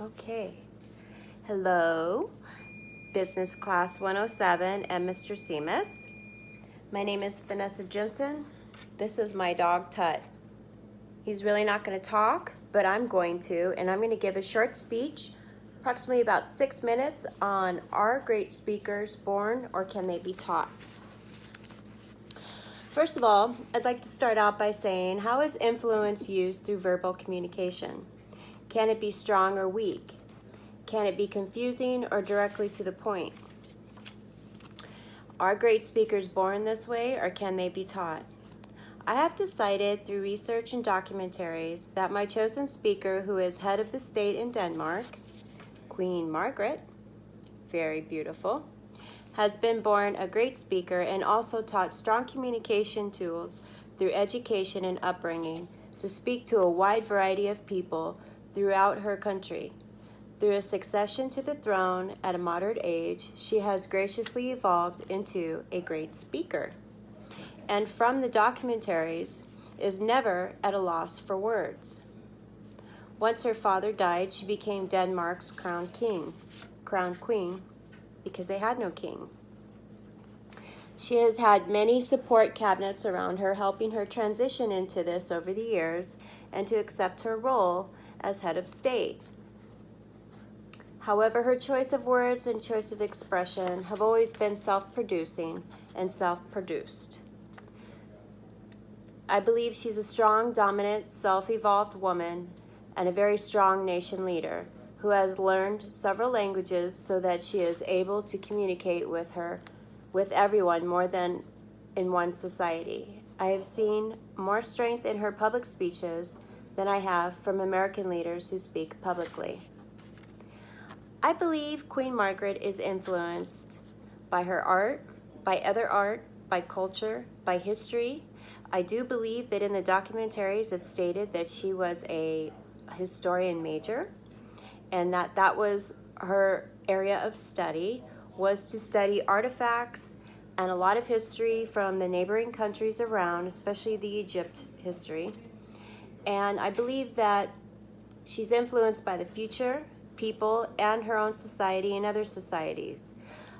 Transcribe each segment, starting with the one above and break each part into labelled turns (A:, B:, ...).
A: Okay. Hello, Business Class 107 and Mr. Seamus. My name is Vanessa Jensen. This is my dog, Tut. He's really not going to talk, but I'm going to, and I'm going to give a short speech, approximately about 6 minutes, on are great speakers born or can they be taught? First of all, I'd like to start out by saying, how is influence used through verbal communication? Can it be strong or weak? Can it be confusing or directly to the point? Are great speakers born this way or can they be taught? I have decided through research and documentaries that my chosen speaker, who is head of the state in Denmark, Queen Margrithe, very beautiful, has been born a great speaker and also taught strong communication tools through education and upbringing to speak to a wide variety of people throughout her country. Through a succession to the throne at a moderate age, she has graciously evolved into a great speaker. And from the documentaries, is never at a loss for words. Once her father died, she became Denmark's crown queen, because they had no king. She has had many support cabinets around her, helping her transition into this over the years and to accept her role as head of state. However, her choice of words and choice of expression have always been self-producing and self-produced. I believe she's a strong, dominant, self-evolved woman and a very strong nation leader who has learned several languages so that she is able to communicate with everyone more than in one society. I have seen more strength in her public speeches than I have from American leaders who speak publicly. I believe Queen Margrithe is influenced by her art, by other art, by culture, by history. I do believe that in the documentaries it stated that she was a historian major and that was her area of study, was to study artifacts and a lot of history from the neighboring countries around, especially the Egypt history. And I believe that she's influenced by the future, people, and her own society and other societies.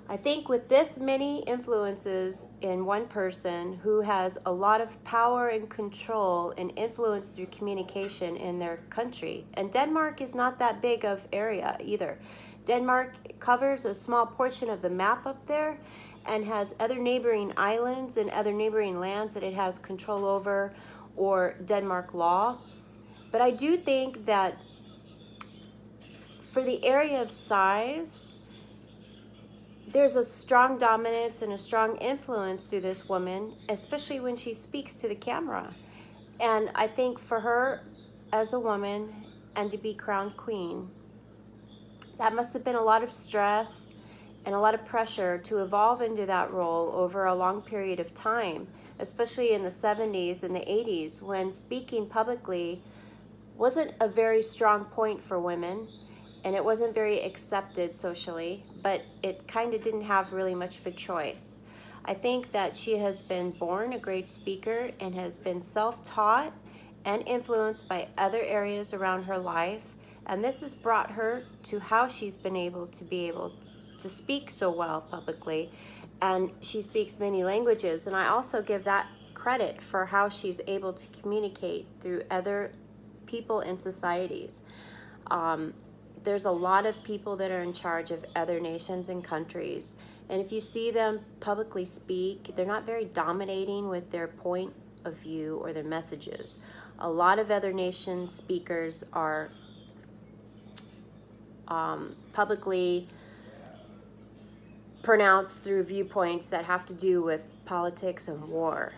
A: I think with this many influences in one person who has a lot of power and control and influence through communication in their country, and Denmark is not that big of area either. Denmark covers a small portion of the map up there and has other neighboring islands and other neighboring lands that it has control over or Denmark law. But I do think that for the area of size, there's a strong dominance and a strong influence through this woman, especially when she speaks to the camera. And I think for her as a woman and to be crowned queen, that must have been a lot of stress and a lot of pressure to evolve into that role over a long period of time, especially in the 70s and the 80s when speaking publicly wasn't a very strong point for women. And it wasn't very accepted socially, but it kind of didn't have really much of a choice. I think that she has been born a great speaker and has been self-taught and influenced by other areas around her life. And this has brought her to how she's been able to speak so well publicly. And she speaks many languages. And I also give that credit for how she's able to communicate through other people and societies. There's a lot of people that are in charge of other nations and countries. And if you see them publicly speak, they're not very dominating with their point of view or their messages. A lot of other nation speakers are publicly pronounced through viewpoints that have to do with politics and war.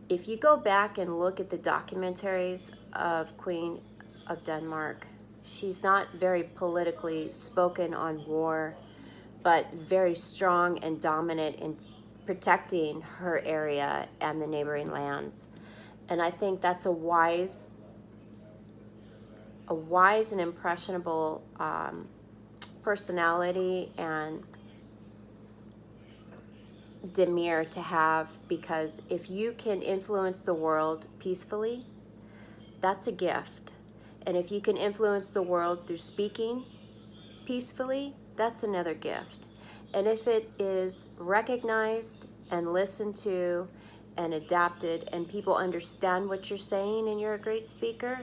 A: If you go back and look at the documentaries of Queen of Denmark, she's not very politically spoken on war, but very strong and dominant in protecting her area and the neighboring lands. And I think that's a wise and impressionable personality and demeanor to have, because if you can influence the world peacefully, that's a gift. And if you can influence the world through speaking peacefully, that's another gift. And if it is recognized and listened to and adapted, and people understand what you're saying and you're a great speaker,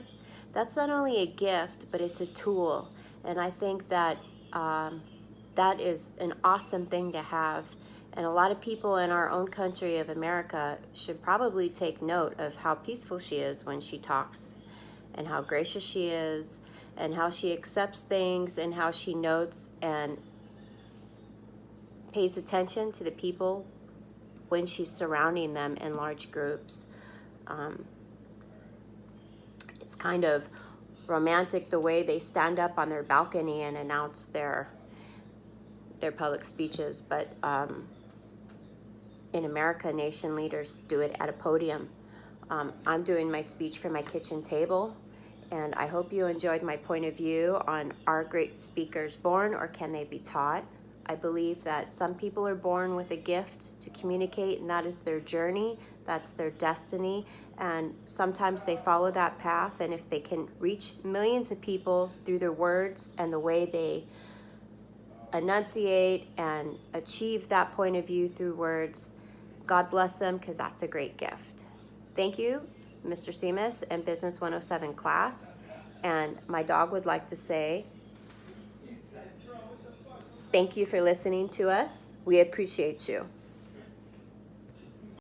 A: that's not only a gift, but it's a tool. And I think that that is an awesome thing to have. And a lot of people in our own country of America should probably take note of how peaceful she is when she talks, and how gracious she is, and how she accepts things, and how she notes and pays attention to the people when she's surrounding them in large groups. It's kind of romantic the way they stand up on their balcony and announce their public speeches, but in America, nation leaders do it at a podium. I'm doing my speech from my kitchen table, and I hope you enjoyed my point of view on, are great speakers born or can they be taught? I believe that some people are born with a gift to communicate, and that is their journey, that's their destiny, and sometimes they follow that path, and if they can reach millions of people through their words and the way they enunciate and achieve that point of view through words, God bless them, because that's a great gift. Thank you, Mr. Seamus and Business 107 class. And my dog would like to say, thank you for listening to us. We appreciate you.